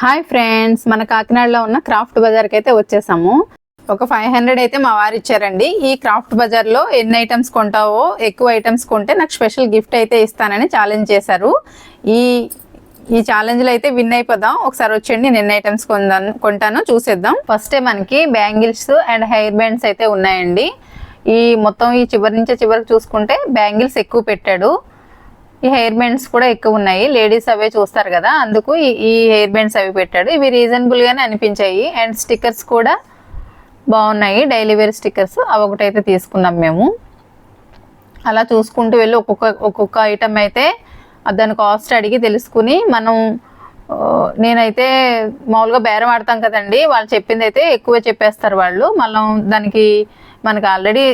Hi friends, మన కాకినాడలో ఉన్న క్రాఫ్ట్ బజార్కి అయితే వచ్చేసాము. ఒక 500 అయితే మా వారు ఇచ్చారండి. ఈ క్రాఫ్ట్ బజార్లో ఎన్ని ఐటమ్స్ కొంటావో ఎక్కువ ఐటమ్స్ కొంటే నాకు స్పెషల్ గిఫ్ట్ అయితే ఇస్తానని ఛాలెంజ్ చేశారు. ఈ ఛాలెంజ్లో అయితే విన్ అయిపోదాం. ఒకసారి వచ్చేయండి, నేను ఎన్ని ఐటమ్స్ కొంటానో చూసేద్దాం. ఫస్టే మనకి బ్యాంగిల్స్ అండ్ హెయిర్ బ్యాండ్స్ అయితే ఉన్నాయండి. ఈ మొత్తం ఈ చివరి నుంచి చివరికి చూసుకుంటే బ్యాంగిల్స్ ఎక్కువ పెట్టాడు. ఈ హెయిర్ బ్యాండ్స్ కూడా ఎక్కువ ఉన్నాయి. లేడీస్ అవే చూస్తారు కదా, అందుకు ఈ హెయిర్ బ్యాండ్స్ అవి పెట్టాడు. ఇవి రీజనబుల్ గానే అనిపించాయి. అండ్ స్టిక్కర్స్ కూడా బాగున్నాయి, డైలీ వేర్ స్టిక్కర్స్. అవి ఒకటైతే తీసుకున్నాం మేము. అలా చూసుకుంటూ వెళ్ళి ఒక్కొక్క ఐటమ్ అయితే దాని కాస్ట్ అడిగి తెలుసుకుని నేనైతే మామూలుగా బేరం ఆడతాం కదండి, వాళ్ళు చెప్పింది అయితే ఎక్కువ చెప్పేస్తారు వాళ్ళు. మనకి ఆల్రెడీ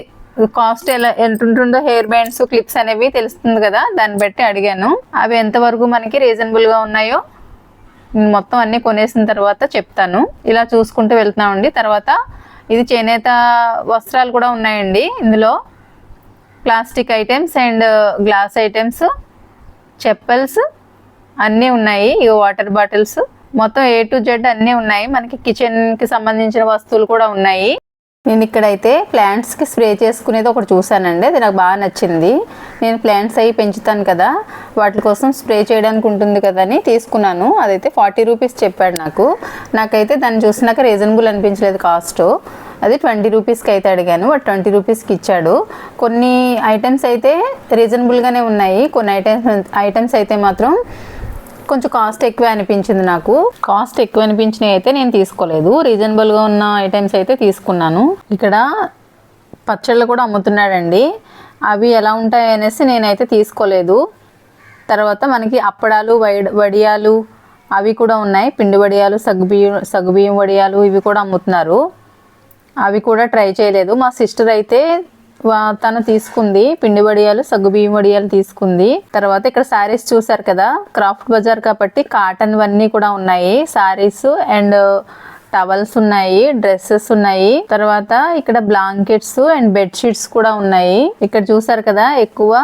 కాస్ట్ ఎంత ఉంటుందో హెయిర్ బ్యాండ్స్ క్లిప్స్ అనేవి తెలుస్తుంది కదా, దాన్ని బట్టి అడిగాను. అవి ఎంతవరకు మనకి రీజనబుల్గా ఉన్నాయో మొత్తం అన్నీ కొనేసిన తర్వాత చెప్తాను. ఇలా చూసుకుంటూ వెళ్తున్నామండి. తర్వాత ఇది చేనేత వస్త్రాలు కూడా ఉన్నాయండి. ఇందులో plastic items and glass items, chappals అన్నీ ఉన్నాయి. ఇవి వాటర్ బాటిల్స్, మొత్తం A to Z అన్నీ ఉన్నాయి. మనకి కిచెన్కి సంబంధించిన వస్తువులు కూడా ఉన్నాయి. నేను ఇక్కడైతే ప్లాంట్స్కి స్ప్రే చేసుకునేది ఒకటి చూసానండి, అది నాకు బాగా నచ్చింది. నేను ప్లాంట్స్ అవి పెంచుతాను కదా, వాటి కోసం స్ప్రే చేయడానికి ఉంటుంది కదా అని తీసుకున్నాను. అదైతే 40 రూపీస్ చెప్పాడు నాకైతే దాన్ని చూసినాక రీజనబుల్ అనిపించలేదు కాస్ట్. అది 20 రూపీస్కి అయితే అడిగాను, వాడు 20 రూపీస్కి ఇచ్చాడు. కొన్ని ఐటమ్స్ అయితే రీజనబుల్గానే ఉన్నాయి, కొన్ని ఐటమ్స్ అయితే మాత్రం కొంచెం కాస్ట్ ఎక్కువ అనిపించింది. నాకు కాస్ట్ ఎక్కువ అనిపించినవి అయితే నేను తీసుకోలేదు, రీజనబుల్గా ఉన్న ఐటమ్స్ అయితే తీసుకున్నాను. ఇక్కడ పచ్చళ్ళు కూడా అమ్ముతున్నాడండి, అవి ఎలా ఉంటాయి అనేసి నేనైతే తీసుకోలేదు. తర్వాత మనకి అప్పడాలు, వడియాలు అవి కూడా ఉన్నాయి. పిండి వడియాలు, సగ్గుబియ్యం వడియాలు ఇవి కూడా అమ్ముతున్నారు. అవి కూడా ట్రై చేయలేదు. మా సిస్టర్ అయితే తను తీసుకుంది, పిండి వడియాలు, సగ్గుబియ్యం వడియాలు తీసుకుంది. తర్వాత ఇక్కడ శారీస్ చూసారు కదా, క్రాఫ్ట్ బజార్ కాబట్టి కాటన్ అన్నీ కూడా ఉన్నాయి. శారీస్ అండ్ టవల్స్ ఉన్నాయి, డ్రెస్సెస్ ఉన్నాయి. తర్వాత ఇక్కడ బ్లాంకెట్స్ అండ్ బెడ్షీట్స్ కూడా ఉన్నాయి. ఇక్కడ చూసారు కదా, ఎక్కువ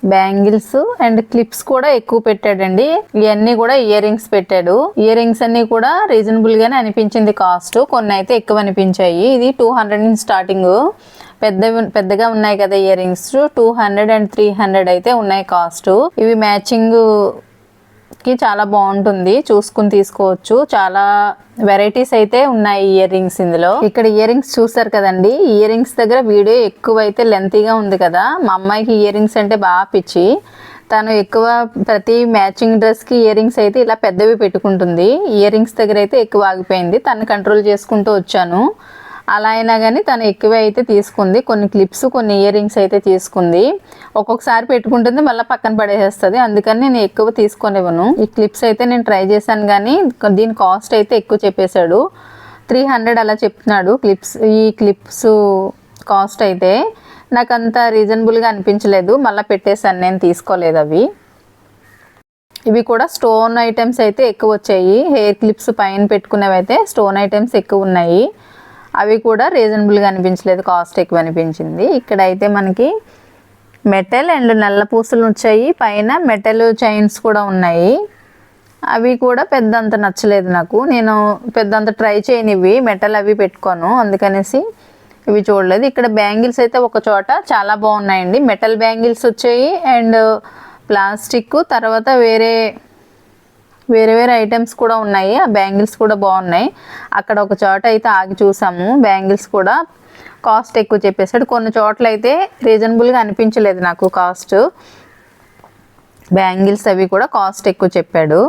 బ్యాంగిల్స్ అండ్ క్లిప్స్ కూడా ఎక్కువ పెట్టాడండి. ఇవన్నీ కూడా ఇయర్ రింగ్స్ పెట్టాడు. ఇయర్ రింగ్స్ అన్ని కూడా రీజనబుల్ గానే అనిపించింది కాస్ట్, కొన్ని అయితే ఎక్కువ అనిపించాయి. ఇది 200 స్టార్టింగ్. పెద్దగా ఉన్నాయి కదా ఇయర్ రింగ్స్, 200 and 300 అయితే ఉన్నాయి కాస్ట్. ఇవి మ్యాచింగ్ కి చాలా బాగుంటుంది, చూసుకుని తీసుకోవచ్చు. చాలా వెరైటీస్ అయితే ఉన్నాయి ఇయర్ రింగ్స్ ఇందులో. ఇక్కడ ఇయర్ రింగ్స్ చూసారు కదండి, ఇయర్ రింగ్స్ దగ్గర వీడియో ఎక్కువ అయితే లెంతీగా ఉంది కదా. మా అమ్మాయికి ఇయర్ రింగ్స్ అంటే బాగా పిచ్చి. తను ఎక్కువ ప్రతి మ్యాచింగ్ డ్రెస్కి ఇయర్ రింగ్స్ అయితే ఇలా పెద్దవి పెట్టుకుంటుంది. ఇయర్ రింగ్స్ దగ్గర అయితే ఎక్కువ ఆగిపోయింది, తను కంట్రోల్ చేసుకుంటూ వచ్చాను. అలా అయినా కానీ తను ఎక్కువ అయితే తీసుకుంది. కొన్ని క్లిప్స్, కొన్ని ఇయర్ రింగ్స్ అయితే తీసుకుంది. ఒక్కొక్కసారి పెట్టుకుంటుంది, మళ్ళీ పక్కన పడేసేస్తుంది. అందుకని నేను ఎక్కువ తీసుకొనివ్వను. ఈ క్లిప్స్ అయితే నేను ట్రై చేశాను, కానీ దీని కాస్ట్ అయితే ఎక్కువ చెప్పేశాడు. 300 అలా చెప్తున్నాడు ఈ క్లిప్స్ కాస్ట్ అయితే. నాకు అంత రీజనబుల్గా అనిపించలేదు, మళ్ళీ పెట్టేశాను, నేను తీసుకోలేదు అవి. ఇవి కూడా స్టోన్ ఐటమ్స్ అయితే ఎక్కువ వచ్చాయి. హెయిర్ క్లిప్స్ పైన పెట్టుకునేవి అయితే స్టోన్ ఐటమ్స్ ఎక్కువ ఉన్నాయి. అవి కూడా రీజనబుల్గా అనిపించలేదు, కాస్ట్ ఎక్కువ అనిపించింది. ఇక్కడైతే మనకి మెటల్ అండ్ నల్ల పూసలు వచ్చాయి, పైన మెటల్ చైన్స్ కూడా ఉన్నాయి. అవి కూడా పెద్దంత నచ్చలేదు నాకు, నేను పెద్దంత ట్రై చేయను ఇవి, మెటల్ అవి పెట్టుకోను, అందుకనేసి ఇవి చూడలేదు. ఇక్కడ బ్యాంగిల్స్ అయితే ఒక చోట చాలా బాగున్నాయండి. మెటల్ బ్యాంగిల్స్ వచ్చాయి అండ్ ప్లాస్టిక్, తర్వాత వేరే ఐటమ్స్ కూడా ఉన్నాయి. ఆ బ్యాంగిల్స్ కూడా బాగున్నాయి. అక్కడ ఒక చోట అయితే ఆగి చూసాము, బ్యాంగిల్స్ కూడా కాస్ట్ ఎక్కువ చెప్పేశాడు. కొన్ని చోట్ల అయితే రీజనబుల్గా అనిపించలేదు నాకు కాస్ట్. బ్యాంగిల్స్ అవి కూడా కాస్ట్ ఎక్కువ చెప్పాడు.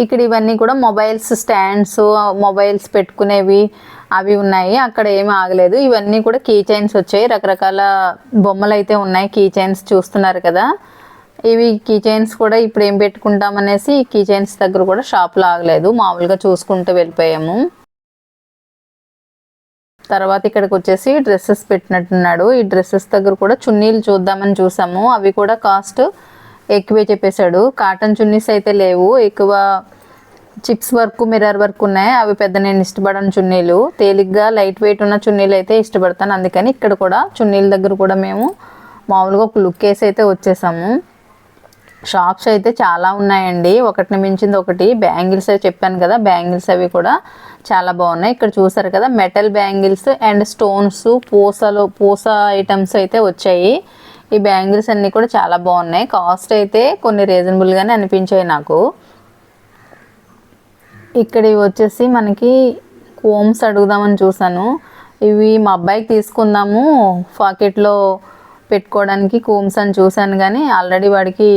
ఇక్కడ ఇవన్నీ కూడా మొబైల్స్ స్టాండ్స్, మొబైల్స్ పెట్టుకునేవి అవి ఉన్నాయి. అక్కడ ఏమీ ఆగలేదు. ఇవన్నీ కూడా కీ చైన్స్ వచ్చాయి, రకరకాల బొమ్మలు అయితే ఉన్నాయి. కీ చైన్స్ చూస్తున్నారు కదా, ఇవి కీ చైన్స్ కూడా ఇప్పుడు ఏం పెట్టుకుంటామనేసి కీ చైన్స్ దగ్గర కూడా షాప్లో ఆగలేదు, మామూలుగా చూసుకుంటూ వెళ్ళిపోయాము. తర్వాత ఇక్కడికి వచ్చేసి డ్రెస్సెస్ పెట్టినట్టున్నాడు. ఈ డ్రెస్సెస్ దగ్గర కూడా చున్నీలు చూద్దామని చూసాము, అవి కూడా కాస్ట్ ఎక్కువే చెప్పేశాడు. కాటన్ చున్నీస్ అయితే లేవు, ఎక్కువ చిప్స్ వర్క్, మిర్రర్ వర్క్ ఉన్నాయి. అవి పెద్ద నేను ఇష్టపడను చున్నీలు, తేలిగ్గా లైట్ వెయిట్ ఉన్న చున్నీలు అయితే ఇష్టపడతాను. అందుకని ఇక్కడ కూడా చున్నీల దగ్గర కూడా మేము మామూలుగా ఒక లుక్ వేసి అయితే వచ్చేసాము. షాప్స్ అయితే చాలా ఉన్నాయండి, ఒకటిని మించింది ఒకటి. బ్యాంగిల్స్ అవి చెప్పాను కదా, బ్యాంగిల్స్ అవి కూడా చాలా బాగున్నాయి. ఇక్కడ చూసారు కదా మెటల్ బ్యాంగిల్స్ అండ్ స్టోన్స్, పూస ఐటమ్స్ అయితే వచ్చాయి. ఈ బ్యాంగిల్స్ అన్నీ కూడా చాలా బాగున్నాయి. కాస్ట్ అయితే కొన్ని రీజనబుల్గానే అనిపించాయి నాకు. ఇక్కడ ఇవి వచ్చేసి మనకి కోమ్స్ అడుగుదామని చూసాను. ఇవి మా అబ్బాయికి తీసుకుందాము పాకెట్లో పెట్టుకోవడానికి కోమ్స్ అని చూశాను, కానీ ఆల్రెడీ వాడికి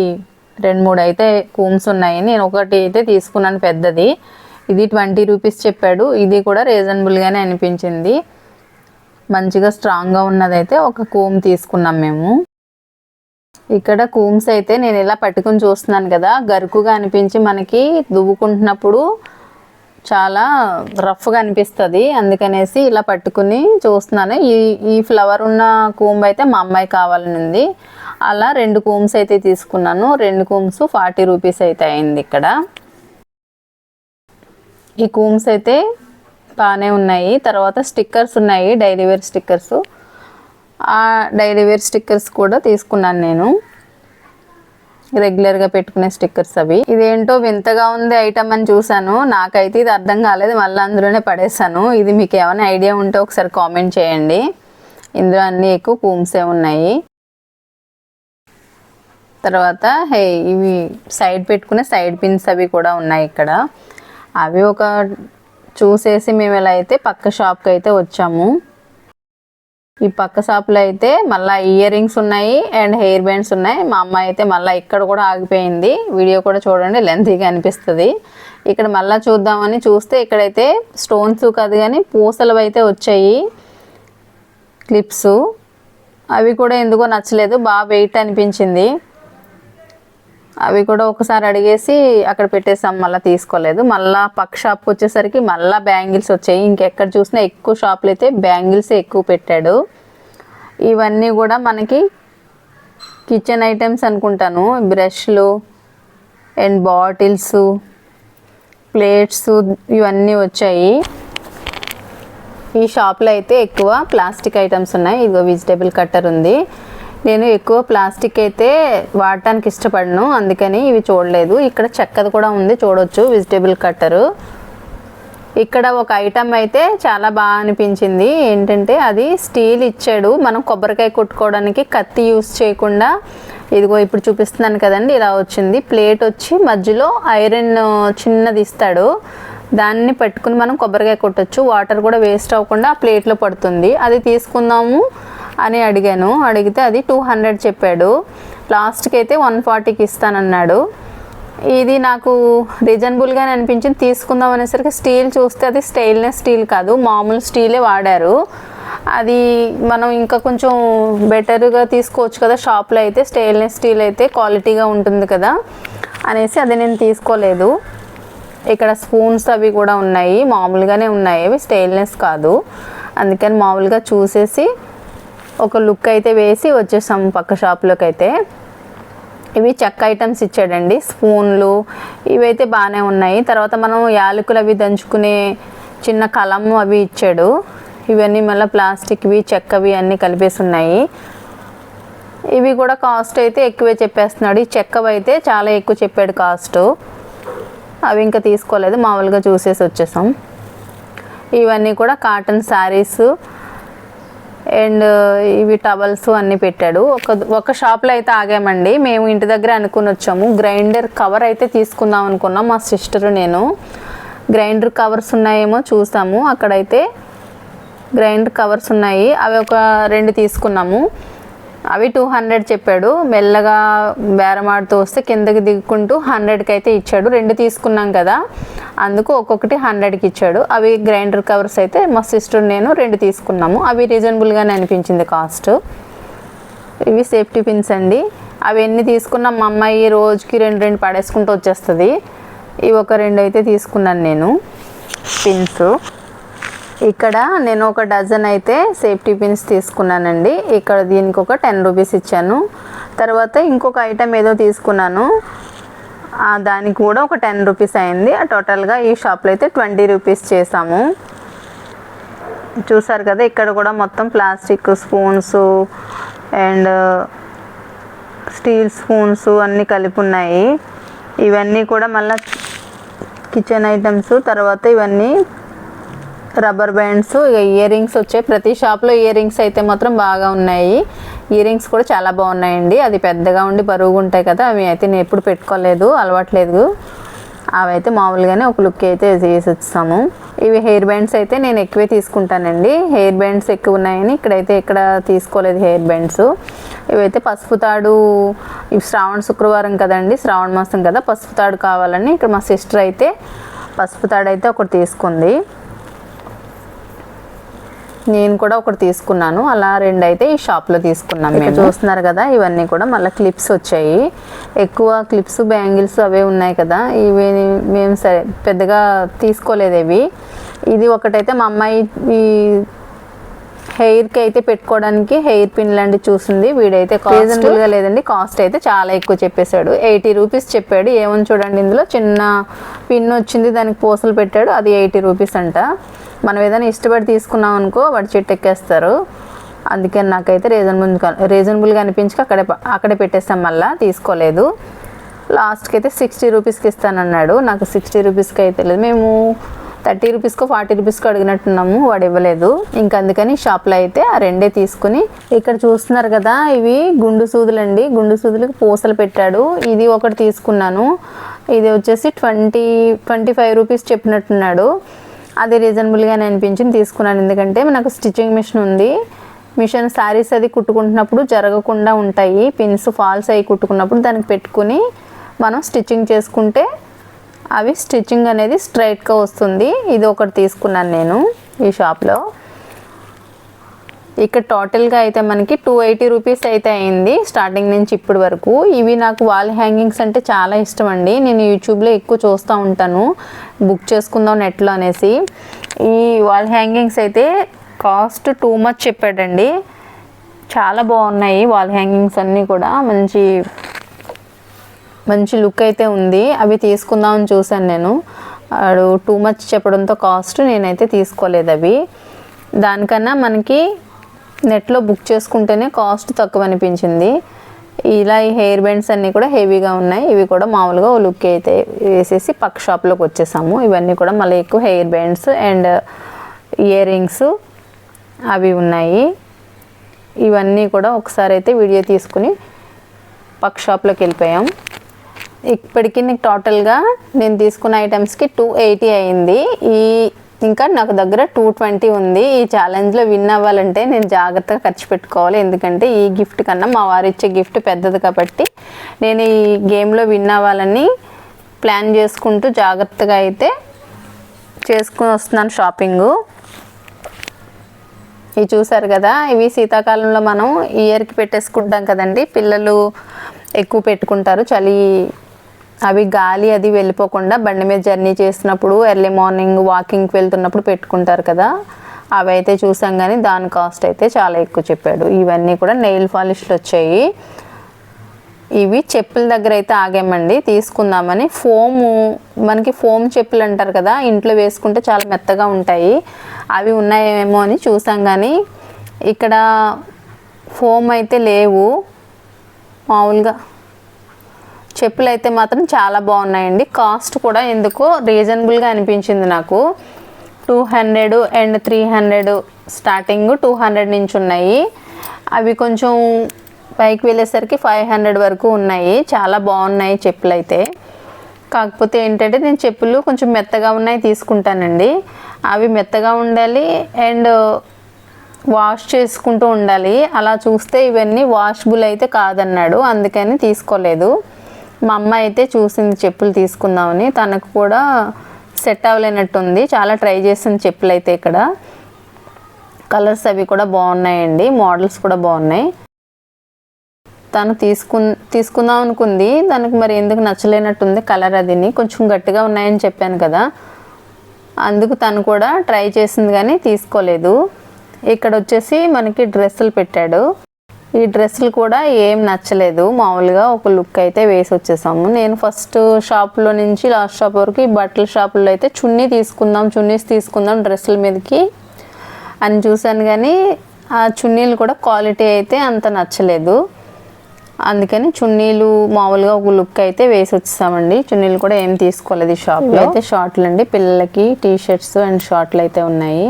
2-3 అయితే కోమ్స్ ఉన్నాయి. నేను ఒకటి అయితే తీసుకున్నాను పెద్దది, ఇది 20 రూపీస్ చెప్పాడు. ఇది కూడా రీజనబుల్గానే అనిపించింది. మంచిగా స్ట్రాంగ్గా ఉన్నదైతే ఒక కోమ్ తీసుకున్నాం మేము. ఇక్కడ కోమ్స్ అయితే నేను ఇలా పట్టుకుని చూస్తున్నాను కదా, గరుకుగా అనిపించి మనకి దువ్వుకుంటున్నప్పుడు చాలా రఫ్గా అనిపిస్తుంది. అందుకనేసి ఇలా పట్టుకుని చూస్తున్నాను. ఈ ఫ్లవర్ ఉన్న కోంబ్ అయితే మా అమ్మాయి కావాలని ఉంది. అలా 2 కోమ్స్ అయితే తీసుకున్నాను. 2 కోమ్స్ 40 రూపీస్ అయితే అయింది. ఇక్కడ ఈ కోమ్స్ అయితే బాగానే ఉన్నాయి. తర్వాత స్టిక్కర్స్ ఉన్నాయి, డైలీ వేర్ స్టిక్కర్స్. ఆ డైలీ వేర్ స్టిక్కర్స్ కూడా తీసుకున్నాను నేను, రెగ్యులర్గా పెట్టుకునే స్టిక్కర్స్ అవి. ఇదేంటో వింతగా ఉంది ఐటమ్ అని చూసాను, నాకైతే ఇది అర్థం కాలేదు, మళ్ళీ అందులోనే పడేసాను. ఇది మీకు ఏమైనా ఐడియా ఉంటే ఒకసారి కామెంట్ చేయండి. ఇందులో అన్నీ ఎక్కువ కోమ్సే ఉన్నాయి. తర్వాత ఇవి సైడ్ పెట్టుకునే సైడ్ పిన్స్ అవి కూడా ఉన్నాయి ఇక్కడ. అవి ఒక చూసేసి మేము ఇలా అయితే పక్క షాప్కి అయితే వచ్చాము. ఈ పక్క షాప్లో అయితే మళ్ళీ ఇయర్ రింగ్స్ ఉన్నాయి అండ్ హెయిర్ బ్యాండ్స్ ఉన్నాయి. మా అమ్మాయి అయితే మళ్ళీ ఇక్కడ కూడా ఆగిపోయింది. వీడియో కూడా చూడండి, లెంతీగా అనిపిస్తుంది. ఇక్కడ మళ్ళీ చూద్దామని చూస్తే ఇక్కడైతే స్టోన్స్ కాదు కానీ పూసలు అయితే వచ్చాయి, క్లిప్స్. అవి కూడా ఎందుకో నచ్చలేదు, బాగా వెయిట్ అనిపించింది. అవి కూడా ఒకసారి అడిగేసి అక్కడ పెట్టేసాం, మళ్ళీ తీసుకోలేదు. మళ్ళీ పక్క షాప్కి వచ్చేసరికి మళ్ళీ బ్యాంగిల్స్ వచ్చాయి. ఇంకెక్కడ చూసినా ఎక్కువ షాపులు అయితే బ్యాంగిల్సే ఎక్కువ పెట్టాడు. ఇవన్నీ కూడా మనకి కిచెన్ ఐటమ్స్ అనుకుంటాను. బ్రష్లు అండ్ బాటిల్స్, ప్లేట్స్ ఇవన్నీ వచ్చాయి. ఈ షాప్లో అయితే ఎక్కువ ప్లాస్టిక్ ఐటమ్స్ ఉన్నాయి. ఇదిగో వెజిటేబుల్ కట్టర్ ఉంది. నేను ఎక్కువ ప్లాస్టిక్ అయితే వాడటానికి ఇష్టపడను, అందుకని ఇవి చూడలేదు. ఇక్కడ చెక్కది కూడా ఉంది, చూడొచ్చు వెజిటేబుల్ కట్టరు. ఇక్కడ ఒక ఐటమ్ అయితే చాలా బాగా అనిపించింది. ఏంటంటే అది స్టీల్ ఇచ్చాడు, మనం కొబ్బరికాయ కొట్టుకోవడానికి కత్తి యూస్ చేయకుండా. ఇదిగో ఇప్పుడు చూపిస్తున్నాను కదండి, ఇలా వచ్చింది. ప్లేట్ వచ్చి మధ్యలో ఐరన్ చిన్నది ఇస్తాడు, దాన్ని పెట్టుకుని మనం కొబ్బరికాయ కొట్టచ్చు. వాటర్ కూడా వేస్ట్ అవ్వకుండా ఆ ప్లేట్లో పడుతుంది. అది తీసుకుందాము అని అడిగాను, అడిగితే అది 200 చెప్పాడు. లాస్ట్కి అయితే 140కి ఇస్తానన్నాడు. ఇది నాకు రీజనబుల్గానే అనిపించింది, తీసుకుందాం అనేసరికి స్టీల్ చూస్తే అది స్టెయిన్లెస్ స్టీల్ కాదు, మామూలు స్టీలే వాడారు. అది మనం ఇంకా కొంచెం బెటర్గా తీసుకోవచ్చు కదా, షాప్లో అయితే స్టెయిన్లెస్ స్టీల్ అయితే క్వాలిటీగా ఉంటుంది కదా అనేసి అది నేను తీసుకోలేదు. ఇక్కడ స్పూన్స్ అవి కూడా ఉన్నాయి, మామూలుగానే ఉన్నాయి, అవి స్టెయిన్లెస్ కాదు. అందుకని మామూలుగా చూసేసి ఒక లుక్ అయితే వేసి వచ్చేసాము పక్క షాప్లోకి అయితే. ఇవి చెక్క ఐటమ్స్ ఇచ్చాడండి, స్పూన్లు ఇవైతే బాగానే ఉన్నాయి. తర్వాత మనం యాలకులు అవి దంచుకునే చిన్న కలము అవి ఇచ్చాడు. ఇవన్నీ మళ్ళీ ప్లాస్టిక్వి చెక్కవి అన్నీ కలిపేసి ఉన్నాయి. ఇవి కూడా కాస్ట్ అయితే ఎక్కువే చెప్పేస్తున్నాడు. ఈ చెక్కవి అయితే చాలా ఎక్కువ చెప్పాడు కాస్ట్. అవి ఇంకా తీసుకోలేదు, మామూలుగా చూసేసి వచ్చేసాం. ఇవన్నీ కూడా కాటన్ శారీస్ అండ్ ఇవి టవల్స్ అన్నీ పెట్టాడు. ఒక షాప్లో అయితే ఆగామండి. మేము ఇంటి దగ్గర అనుకుని వచ్చాము. గ్రైండర్ కవర్ అయితే తీసుకుందాం అనుకున్నాం, మా సిస్టరు నేను. గ్రైండర్ కవర్స్ ఉన్నాయేమో చూసాము, అక్కడైతే గ్రైండర్ కవర్స్ ఉన్నాయి. అవి ఒక 2 తీసుకున్నాము. అవి 200 చెప్పాడు. మెల్లగా బేరమాడుతూ వస్తే కిందకి దిగుకుంటూ 100కి అయితే ఇచ్చాడు. 2 తీసుకున్నాం కదా, అందుకు ఒక్కొక్కటి 100కి ఇచ్చాడు. అవి గ్రైండర్ కవర్స్ అయితే మా సిస్టర్ నేను 2 తీసుకున్నాము. అవి రీజనబుల్గానే అనిపించింది కాస్ట్. ఇవి సేఫ్టీ పిన్స్ అండి. అవి ఎన్ని తీసుకున్నాం, మా అమ్మాయి రోజుకి 2 పడేసుకుంటూ వచ్చేస్తుంది. ఇవి ఒక 2 అయితే తీసుకున్నాను నేను పిన్స్. ఇక్కడ నేను ఒక డజన్ అయితే సేఫ్టీ పిన్స్ తీసుకున్నానండి. ఇక్కడ దీనికి ఒక 10 రూపీస్ ఇచ్చాను. తర్వాత ఇంకొక ఐటెం ఏదో తీసుకున్నాను, దానికి కూడా ఒక 10 రూపీస్ అయింది. టోటల్గా ఈ షాప్లో అయితే 20 రూపీస్ చేసాము. చూసారు కదా, ఇక్కడ కూడా మొత్తం plastic spoons and steel spoons అన్నీ కలిపి ఉన్నాయి. ఇవన్నీ కూడా మళ్ళీ కిచెన్ ఐటమ్స్. తర్వాత ఇవన్నీ రబ్బర్ బ్యాండ్స్. ఇక ఇయర్ రింగ్స్ వచ్చాయి. ప్రతి షాప్లో ఇయర్ రింగ్స్ అయితే మాత్రం బాగా ఉన్నాయి. ఇయర్ రింగ్స్ కూడా చాలా బాగున్నాయండి. అది పెద్దగా ఉండి బరువుగా ఉంటాయి కదా, అవి అయితే నేను ఎప్పుడు పెట్టుకోలేదు, అలవాట్లేదు. అవి అయితే మామూలుగానే ఒక లుక్ అయితే వేసి వచ్చాము. ఇవి హెయిర్ బ్యాండ్స్ అయితే నేను ఎక్కువే తీసుకుంటానండి. హెయిర్ బ్యాండ్స్ ఎక్కువ ఉన్నాయని ఇక్కడైతే ఎక్కడ తీసుకోలేదు హెయిర్ బ్యాండ్స్. ఇవైతే పసుపు తాడు, ఇవి శ్రావణ శుక్రవారం కదండి, శ్రావణ మాసం కదా, పసుపు తాడు కావాలని ఇక్కడ మా సిస్టర్ అయితే పసుపు తాడు అయితే ఒకటి తీసుకుంది. నేను కూడా ఒకటి తీసుకున్నాను. అలా 2 అయితే ఈ షాప్లో తీసుకున్నాం. మీరు చూస్తున్నారు కదా, ఇవన్నీ కూడా మళ్ళీ క్లిప్స్ వచ్చాయి. ఎక్కువ క్లిప్స్ బ్యాంగిల్స్ అవే ఉన్నాయి కదా, ఇవి మేము సరే పెద్దగా తీసుకోలేదు. ఇది ఒకటైతే మా అమ్మాయి ఈ హెయిర్కి అయితే పెట్టుకోవడానికి హెయిర్ పిన్ లాంటి చూసింది. వీడైతే రీజనబుల్గా లేదండి, కాస్ట్ అయితే చాలా ఎక్కువ చెప్పేశాడు. 80 రూపీస్ చెప్పాడు. ఏమని చూడండి, ఇందులో చిన్న పిన్ వచ్చింది, దానికి పూసలు పెట్టాడు, అది 80 రూపీస్ అంట. మనం ఏదైనా ఇష్టపడి తీసుకున్నాం అనుకో వాడు చెట్టు ఎక్కేస్తారు. అందుకని నాకైతే రీజనబుల్గా అనిపించి అక్కడే పెట్టేస్తాం, మళ్ళీ తీసుకోలేదు. లాస్ట్కి అయితే 60 రూపీస్కి ఇస్తానన్నాడు. నాకు 60 రూపీస్కి అయితే లేదు, మేము 30 రూపీస్కో 40 రూపీస్కో అడిగినట్టున్నాము, వాడు ఇవ్వలేదు. ఇంకా అందుకని షాప్లో అయితే ఆ 2 తీసుకుని, ఇక్కడ చూస్తున్నారు కదా ఇవి గుండు సూదులండి. గుండు సూదులకి పూసలు పెట్టాడు. ఇది ఒకటి తీసుకున్నాను. ఇది వచ్చేసి 25 రూపీస్ చెప్పినట్టున్నాడు. అది రీజనబుల్గానే అనిపించింది, తీసుకున్నాను. ఎందుకంటే నాకు స్టిచ్చింగ్ మిషన్ ఉంది. మిషన్ శారీస్ అది కుట్టుకుంటున్నప్పుడు జరగకుండా ఉంటాయి. పిన్స్ ఫాల్స్ అయ్యి కుట్టుకున్నప్పుడు దానికి పెట్టుకుని మనం స్టిచ్చింగ్ చేసుకుంటే అవి స్టిచ్చింగ్ అనేది స్ట్రైట్గా వస్తుంది. ఇది ఒకటి తీసుకున్నాను నేను ఈ షాప్లో. ఇక్కడ టోటల్గా అయితే మనకి 280 రూపీస్ అయితే అయింది స్టార్టింగ్ నుంచి ఇప్పటి వరకు. ఇవి నాకు వాల్ హ్యాంగింగ్స్ అంటే చాలా ఇష్టం అండి. నేను యూట్యూబ్లో ఎక్కువ చూస్తూ ఉంటాను, బుక్ చేసుకుందాం నెట్లో అనేసి. ఈ వాల్ హ్యాంగింగ్స్ అయితే కాస్ట్ టూ మచ్ చెప్పాడండి. చాలా బాగున్నాయి వాల్ హ్యాంగింగ్స్ అన్నీ కూడా, మంచి లుక్ అయితే ఉంది. అవి తీసుకుందామని చూశాను నేను, వాడు టూ మచ్ చెప్పడంతో కాస్ట్ నేనైతే తీసుకోలేదు అవి. దానికన్నా మనకి నెట్లో బుక్ చేసుకుంటేనే కాస్ట్ తక్కువ అనిపించింది. ఇలా ఈ హెయిర్ బ్యాండ్స్ అన్నీ కూడా హెవీగా ఉన్నాయి. ఇవి కూడా మామూలుగా లుక్ అయితే వేసేసి పక్క షాప్లోకి వచ్చేసాము. ఇవన్నీ కూడా మళ్ళీ ఎక్కువ hair bands and ear rings అవి ఉన్నాయి. ఇవన్నీ కూడా ఒకసారి అయితే వీడియో తీసుకుని పక్క షాప్లోకి వెళ్ళిపోయాం. ఇప్పటికీ నీకు టోటల్గా నేను తీసుకున్న ఐటమ్స్కి 280 అయింది. ఇంకా నాకు దగ్గర 220 ఉంది. ఈ ఛాలెంజ్లో విన్ అవ్వాలంటే నేను జాగ్రత్తగా ఖర్చు పెట్టుకోవాలి. ఎందుకంటే ఈ గిఫ్ట్ కన్నా మా వారు ఇచ్చే గిఫ్ట్ పెద్దది కాబట్టి నేను ఈ గేమ్లో విన్ అవ్వాలని ప్లాన్ చేసుకుంటూ జాగ్రత్తగా అయితే చేసుకుని వస్తున్నాను షాపింగు. ఇవి చూసారు కదా, ఇవి శీతాకాలంలో మనం ఇయర్కి పెట్టేసుకుంటాం కదండి. పిల్లలు ఎక్కువ పెట్టుకుంటారు, చలి అవి గాలి అది వెళ్ళిపోకుండా బండి మీద జర్నీ చేసినప్పుడు ఎర్లీ మార్నింగ్ వాకింగ్కి వెళ్తున్నప్పుడు పెట్టుకుంటారు కదా, అవి అయితే చూసాం. కానీ దాని కాస్ట్ అయితే చాలా ఎక్కువ చెప్పాడు. ఇవన్నీ కూడా నెయిల్ పాలిష్లు వచ్చాయి. ఇవి చెప్పుల దగ్గర అయితే ఆగామండి తీసుకుందామని. మనకి ఫోమ్ చెప్పులు అంటారు కదా, ఇంట్లో వేసుకుంటే చాలా మెత్తగా ఉంటాయి, అవి ఉన్నాయేమో అని చూసాం. కానీ ఇక్కడ ఫోమ్ అయితే లేవు. మామూలుగా చెప్పులు అయితే మాత్రం చాలా బాగున్నాయండి. కాస్ట్ కూడా ఎందుకో రీజనబుల్గా అనిపించింది నాకు. 200 అండ్ 300 స్టార్టింగ్ 200 నుంచి ఉన్నాయి. అవి కొంచెం పైకి వెళ్ళేసరికి 500 వరకు ఉన్నాయి. చాలా బాగున్నాయి చెప్పులు అయితే. కాకపోతే ఏంటంటే నేను చెప్పులు కొంచెం మెత్తగా ఉన్నాయి తీసుకుంటానండి. అవి మెత్తగా ఉండాలి అండ్ వాష్ చేసుకుంటూ ఉండాలి. అలా చూస్తే ఇవన్నీ వాషబుల్ అయితే కాదన్నాడు, అందుకని తీసుకోలేదు. మా అమ్మ అయితే చూసింది చెప్పులు తీసుకుందామని, తనకు కూడా సెట్ అవ్వలేనట్టుంది. చాలా ట్రై చేసింది చెప్పులు అయితే. ఇక్కడ కలర్స్ అవి కూడా బాగున్నాయండి, మోడల్స్ కూడా బాగున్నాయి. తను తీసుకుందాం అనుకుంది, తనకు మరి ఎందుకు నచ్చలేనట్టుంది కలర్. అదిని కొంచెం గట్టిగా ఉన్నాయని చెప్పాను కదా, అందుకు తను కూడా ట్రై చేసింది కానీ తీసుకోలేదు. ఇక్కడ వచ్చేసి మనకి డ్రెస్సులు పెట్టాడు. ఈ డ్రెస్సులు కూడా ఏం నచ్చలేదు, మామూలుగా ఒక లుక్ అయితే వేసి వచ్చేసాము. నేను ఫస్ట్ షాప్లో నుంచి లాస్ట్ షాప్ వరకు ఈ బట్టల షాపుల్లో అయితే చున్నీస్ తీసుకుందాం డ్రెస్సుల మీదకి అని చూశాను. కానీ ఆ చున్నీలు కూడా క్వాలిటీ అయితే అంత నచ్చలేదు. అందుకని చున్నీలు మామూలుగా ఒక లుక్ అయితే వేసి వచ్చేసామండి. చున్నీలు కూడా ఏం తీసుకోలేదు ఈ షాప్లో. అయితే షార్ట్లు అండి, పిల్లలకి టీ షర్ట్స్ అండ్ షార్ట్లు అయితే ఉన్నాయి.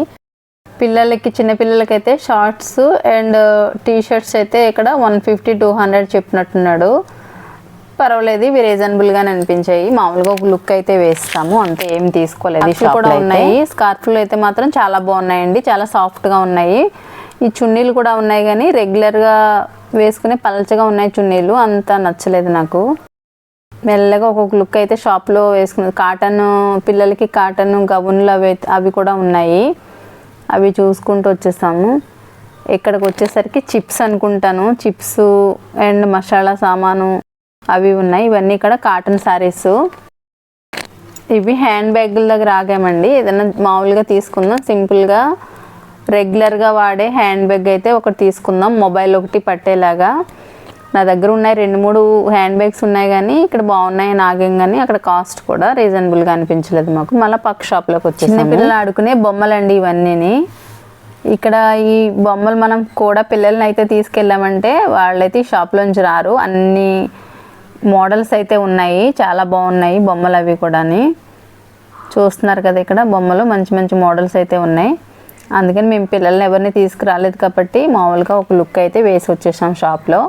పిల్లలకి చిన్నపిల్లలకి అయితే షార్ట్స్ అండ్ టీ షర్ట్స్ అయితే ఇక్కడ 150-200 చెప్పినట్టున్నాడు. పర్వాలేదు, ఇవి రీజనబుల్గానే అనిపించాయి. మామూలుగా ఒక లుక్ అయితే వేస్తాము, అంతే ఏం తీసుకోలేదు. ఇవి కూడా ఉన్నాయి. స్కార్ఫ్లు అయితే మాత్రం చాలా బాగున్నాయండి, చాలా సాఫ్ట్గా ఉన్నాయి. ఈ చున్నీలు కూడా ఉన్నాయి కానీ రెగ్యులర్గా వేసుకునే పలచగా ఉన్నాయి చున్నీలు, అంత నచ్చలేదు నాకు. మెల్లగా ఒక్కొక్క లుక్ అయితే షాప్లో వేసుకున్నది. కాటన్ పిల్లలకి కాటన్ గౌన్లు అవి కూడా ఉన్నాయి, అవి చూసుకుంటూ వచ్చేసాము. ఇక్కడికి వచ్చేసరికి చిప్స్ అనుకుంటాను, చిప్స్ అండ్ మసాలా సామాను అవి ఉన్నాయి. ఇవన్నీ ఇక్కడ కాటన్ శారీస్. ఇవి హ్యాండ్ బ్యాగుల దగ్గర ఆగామండి. ఏదైనా మామూలుగా తీసుకుందాం, సింపుల్గా రెగ్యులర్గా వాడే హ్యాండ్ బ్యాగ్ అయితే ఒకటి తీసుకుందాం, మొబైల్ ఒకటి పట్టేలాగా. నా దగ్గర ఉన్నాయి 2-3 హ్యాండ్ బ్యాగ్స్ ఉన్నాయి కానీ ఇక్కడ బాగున్నాయి ఆగాం, కానీ అక్కడ కాస్ట్ కూడా రీజనబుల్గా అనిపించలేదు మాకు. మళ్ళీ పక్క షాప్లోకి వచ్చి చిన్నపిల్లలు ఆడుకునే బొమ్మలండి ఇవన్నీ. ఇక్కడ ఈ బొమ్మలు మనం కూడా పిల్లల్ని అయితే తీసుకెళ్ళామంటే వాళ్ళైతే ఈ షాప్లోంచి రారు. అన్ని మోడల్స్ అయితే ఉన్నాయి, చాలా బాగున్నాయి బొమ్మలు. అవి కూడా చూస్తున్నారు కదా, ఇక్కడ బొమ్మలు మంచి మంచి మోడల్స్ అయితే ఉన్నాయి. అందుకని మేము పిల్లల్ని ఎవరిని తీసుకురాలేదు కాబట్టి మామూలుగా ఒక లుక్ అయితే వేసి వచ్చేసాం షాప్లో.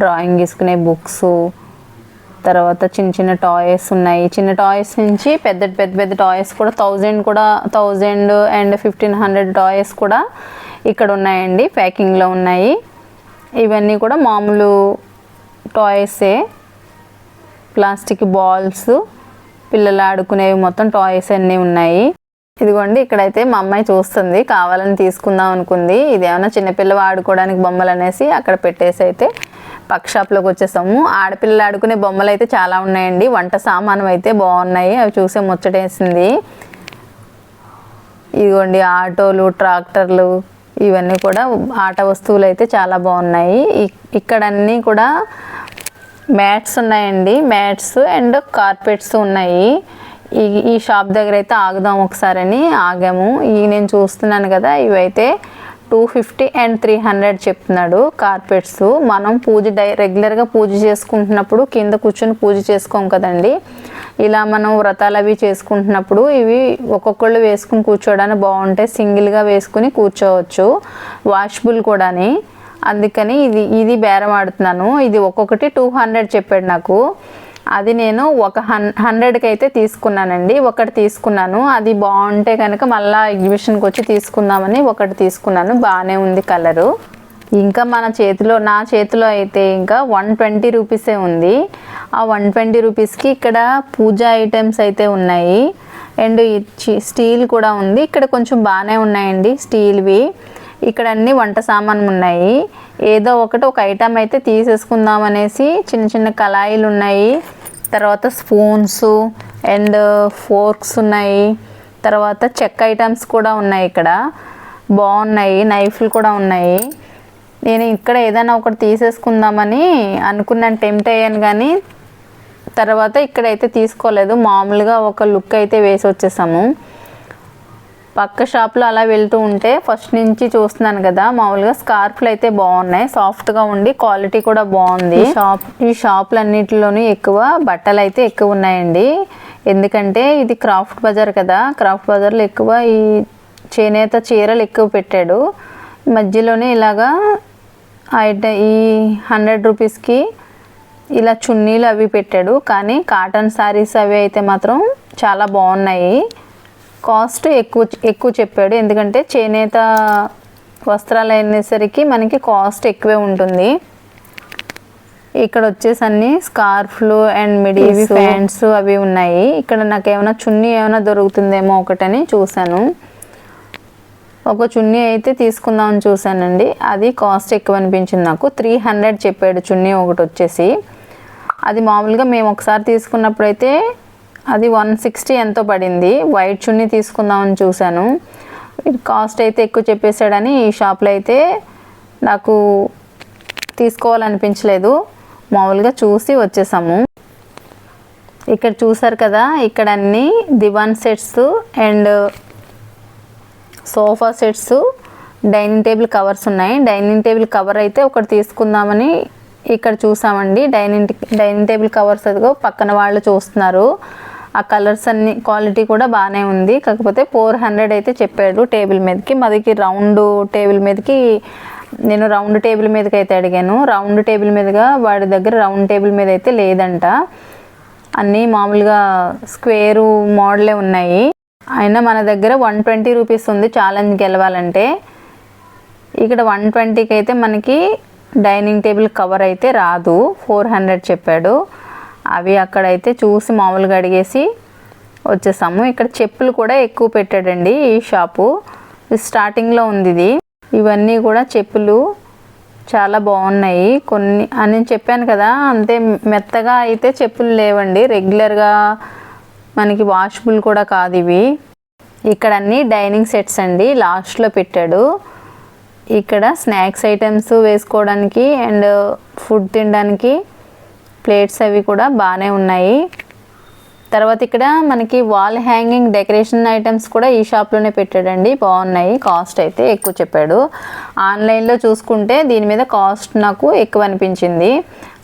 డ్రాయింగ్ గీసుకునే బుక్స్, తర్వాత చిన్న చిన్న టాయ్స్ ఉన్నాయి. చిన్న టాయ్స్ నుంచి పెద్ద టాయ్స్ కూడా 1000 అండ్ 1500 టాయ్స్ కూడా ఇక్కడ ఉన్నాయండి, ప్యాకింగ్లో ఉన్నాయి. ఇవన్నీ కూడా మామూలు టాయ్సే, ప్లాస్టిక్ బాల్స్, పిల్లలు ఆడుకునేవి మొత్తం టాయ్స్ అన్నీ ఉన్నాయి. ఇదిగోండి, ఇక్కడైతే మా అమ్మాయి చూస్తుంది, కావాలని తీసుకుందాం అనుకుంది. ఇదేమన్నా చిన్నపిల్లలు ఆడుకోవడానికి బొమ్మలు అనేసి అక్కడ పెట్టేసి అయితే పక్క షాప్లోకి వచ్చేసాము. ఆడపిల్లలు ఆడుకునే బొమ్మలు అయితే చాలా ఉన్నాయండి, వంట సామానం అయితే బాగున్నాయి, అవి చూసే ముచ్చటేసింది. ఇదిగోండి ఆటోలు, ట్రాక్టర్లు, ఇవన్నీ కూడా ఆట వస్తువులు అయితే చాలా బాగున్నాయి. ఇక్కడ అన్నీ కూడా మ్యాట్స్ ఉన్నాయండి, మ్యాట్స్ అండ్ కార్పెట్స్ ఉన్నాయి. ఈ షాప్ దగ్గర అయితే ఆగుదాం ఒకసారి అని ఆగాము. నేను చూస్తున్నాను కదా, ఇవైతే 250 అండ్ 300 చెప్తున్నాడు కార్పెట్స్. మనం రెగ్యులర్గా పూజ చేసుకుంటున్నప్పుడు కింద కూర్చొని పూజ చేసుకోం కదండి, ఇలా మనం వ్రతాలు అవి చేసుకుంటున్నప్పుడు ఇవి ఒక్కొక్కళ్ళు వేసుకుని కూర్చోవడానికి బాగుంటాయి, సింగిల్గా వేసుకుని కూర్చోవచ్చు, వాషబుల్ కూడా. అందుకని ఇది బేరం ఆడుతున్నాను. ఇది ఒక్కొక్కటి 200 చెప్పాడు నాకు. అది నేను 100కి అయితే తీసుకున్నానండి, ఒకటి తీసుకున్నాను. అది బాగుంటే కనుక మళ్ళీ ఎగ్జిబిషన్కి వచ్చి తీసుకుందామని ఒకటి తీసుకున్నాను, బాగానే ఉంది కలరు. ఇంకా నా చేతిలో అయితే ఇంకా 120 రూపీసే ఉంది. ఆ 120 రూపీస్కి ఇక్కడ పూజా ఐటమ్స్ అయితే ఉన్నాయి అండ్ స్టీల్ కూడా ఉంది. ఇక్కడ కొంచెం బాగానే ఉన్నాయండి స్టీల్వి. ఇక్కడ అన్ని వంట సామాన్లు ఉన్నాయి. ఏదో ఒక ఐటమ్ అయితే తీసేసుకుందాం అనేసి చిన్న చిన్న కళాయిలు ఉన్నాయి, తర్వాత స్పూన్స్ అండ్ ఫోర్క్స్ ఉన్నాయి, తర్వాత చెక్క ఐటమ్స్ కూడా ఉన్నాయి. ఇక్కడ బాగున్నాయి, నైఫ్లు కూడా ఉన్నాయి. నేను ఇక్కడ ఏదైనా ఒకటి తీసేసుకుందామని అనుకున్నాను, టెంప్ట్ అయ్యాను, కానీ తర్వాత ఇక్కడైతే తీసుకోలేదు. మామూలుగా ఒక లుక్ అయితే వేసి వచ్చేసాము. పక్క షాప్లో అలా వెళ్తూ ఉంటే ఫస్ట్ నుంచి చూస్తున్నాను కదా, మామూలుగా స్కార్ఫ్లు అయితే బాగున్నాయి, సాఫ్ట్గా ఉండి క్వాలిటీ కూడా బాగుంది. ఈ షాపులన్నిటిలోనూ ఎక్కువ బట్టలు అయితే ఎక్కువ ఉన్నాయండి. ఎందుకంటే ఇది క్రాఫ్ట్ బజార్ కదా, క్రాఫ్ట్ బజార్లో ఎక్కువ ఈ చేనేత చీరలు ఎక్కువ పెట్టాడు. మధ్యలోనే ఇలాగా ఈ 100 రూపీస్కి ఇలా చున్నీలు అవి పెట్టాడు. కానీ కాటన్ శారీస్ అవి అయితే మాత్రం చాలా బాగున్నాయి. కాస్ట్ ఎక్కువ చెప్పాడు, ఎందుకంటే చేనేత వస్త్రాలు అయినసరికి మనకి కాస్ట్ ఎక్కువే ఉంటుంది. ఇక్కడ వచ్చేసి అన్ని స్కార్ఫ్లు అండ్ మిడీస్, ప్యాంట్స్ అవి ఉన్నాయి. ఇక్కడ నాకు ఏమైనా చున్నీ ఏమైనా దొరుకుతుందేమో ఒకటని చూశాను. ఒక చున్నీ అయితే తీసుకుందామని చూశానండి, అది కాస్ట్ ఎక్కువ అనిపించింది నాకు. 300 చెప్పాడు చున్నీ ఒకటి వచ్చేసి. అది మామూలుగా మేము ఒకసారి తీసుకున్నప్పుడు అయితే అది 160 ఎంతో పడింది. వైట్ చున్నీ తీసుకుందామని చూశాను, కాస్ట్ అయితే ఎక్కువ చెప్పేశాడని ఈ షాప్లో అయితే నాకు తీసుకోవాలనిపించలేదు, మామూలుగా చూసి వచ్చేసాము. ఇక్కడ చూసారు కదా, ఇక్కడ అన్ని divan sets and sofa sets, dining table covers ఉన్నాయి. డైనింగ్ టేబుల్ కవర్ అయితే ఒకటి తీసుకుందామని ఇక్కడ చూసామండి డైనింగ్ టేబుల్ కవర్స్ అదిగో పక్కన వాళ్ళు చూస్తున్నారు. ఆ కలర్స్ అన్ని క్వాలిటీ కూడా బాగానే ఉంది. కాకపోతే 400 అయితే చెప్పాడు టేబుల్ మీదకి. మాదికి రౌండ్ టేబుల్ మీదకి నేను రౌండ్ టేబుల్ మీదకి అయితే అడిగాను. రౌండ్ టేబుల్ మీదగా వాడి దగ్గర రౌండ్ టేబుల్ మీద అయితే లేదంట. అన్నీ మామూలుగా స్క్వేరు మోడలే ఉన్నాయి. అయినా మన దగ్గర 120 రూపీస్ ఉంది ఛాలెంజ్ గెలవాలంటే. ఇక్కడ 120కి అయితే మనకి డైనింగ్ టేబుల్ కవర్ అయితే రాదు. 400 చెప్పాడు. అవి అక్కడైతే చూసి మామూలుగా అడిగేసి వచ్చేసాము. ఇక్కడ చెప్పులు కూడా ఎక్కువ పెట్టాడండి ఈ షాపు. స్టార్టింగ్లో ఉంది ఇది. ఇవన్నీ కూడా చెప్పులు చాలా బాగున్నాయి. కొన్ని అని చెప్పాను కదా, అంతే మెత్తగా అయితే చెప్పులు లేవండి. రెగ్యులర్గా మనకి వాషబుల్ కూడా కాదు ఇవి. ఇక్కడ అన్ని డైనింగ్ సెట్స్ అండి, లాస్ట్లో పెట్టాడు. ఇక్కడ స్నాక్స్ ఐటమ్స్ వేసుకోవడానికి అండ్ ఫుడ్ తినడానికి ప్లేట్స్ అవి కూడా బాగానే ఉన్నాయి. తర్వాత ఇక్కడ మనకి వాల్ హ్యాంగింగ్ డెకరేషన్ ఐటమ్స్ కూడా ఈ షాప్లోనే పెట్టాడండి. బాగున్నాయి. కాస్ట్ అయితే ఎక్కువ చెప్పాడు. ఆన్లైన్లో చూసుకుంటే దీని మీద కాస్ట్ నాకు ఎక్కువ అనిపించింది.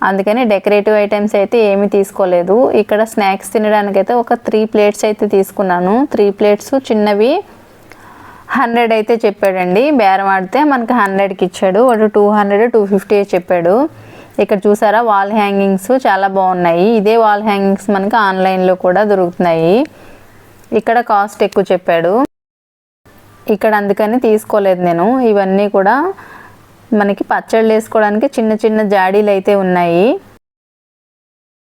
అందుకని డెకరేటివ్ ఐటమ్స్ అయితే ఏమీ తీసుకోలేదు. ఇక్కడ స్నాక్స్ తినడానికైతే ఒక 3 ప్లేట్స్ అయితే తీసుకున్నాను. 3 ప్లేట్స్ చిన్నవి 100 అయితే చెప్పాడండి. బేరం ఆడితే మనకి 100కి ఇచ్చాడు. వాడు 200 250 చెప్పాడు. ఇక్కడ చూసారా వాల్ హ్యాంగింగ్స్ చాలా బాగున్నాయి. ఇదే వాల్ హ్యాంగింగ్స్ మనకి ఆన్లైన్లో కూడా దొరుకుతున్నాయి. ఇక్కడ కాస్ట్ ఎక్కువ చెప్పాడు. ఇక్కడ అందుకని తీసుకోలేదు నేను. ఇవన్నీ కూడా మనకి పచ్చళ్ళు వేసుకోవడానికి చిన్న చిన్న జాడీలు అయితే ఉన్నాయి.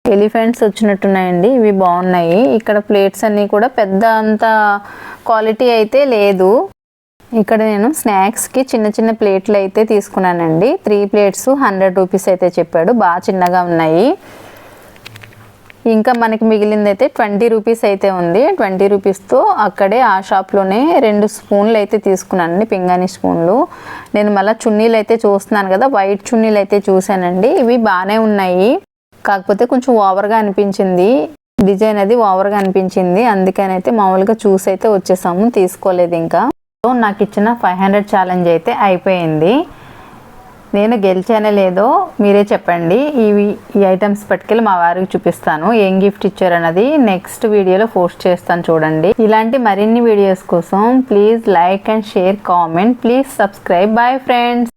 ఎలిఫెంట్స్ వచ్చినట్టున్నాయండి. ఇవి బాగున్నాయి. ఇక్కడ ప్లేట్స్ అన్నీ కూడా పెద్ద అంత క్వాలిటీ అయితే లేదు. ఇక్కడ నేను స్నాక్స్కి చిన్న చిన్న ప్లేట్లు అయితే తీసుకున్నానండి. 3 ప్లేట్స్ 100 రూపీస్ అయితే చెప్పాడు. బాగా చిన్నగా ఉన్నాయి. ఇంకా మనకి మిగిలింది అయితే 20 రూపీస్ అయితే ఉంది. 20 రూపీస్తో అక్కడే ఆ షాప్లోనే 2 స్పూన్లు అయితే తీసుకున్నానండి, పింగాణి స్పూన్లు. నేను మళ్ళీ చున్నీలు అయితే చూస్తున్నాను కదా, వైట్ చున్నీలు అయితే చూశానండి. ఇవి బాగానే ఉన్నాయి. కాకపోతే కొంచెం ఓవర్గా అనిపించింది, డిజైన్ అది ఓవర్గా అనిపించింది. అందుకని అయితే మామూలుగా చూసి అయితే వచ్చేసాము, తీసుకోలేదు. ఇంకా నాకు ఇచ్చిన 500 ఛాలెంజ్ అయితే అయిపోయింది. నేను గెలిచానే లేదో మీరే చెప్పండి. ఈ ఐటమ్స్ పట్టుకెళ్ళి మా వారికి చూపిస్తాను. ఏం గిఫ్ట్ ఇచ్చారన్నది నెక్స్ట్ వీడియోలో పోస్ట్ చేస్తాను చూడండి. ఇలాంటి మరిన్ని వీడియోస్ కోసం please like and share, comment, please subscribe. Bye friends.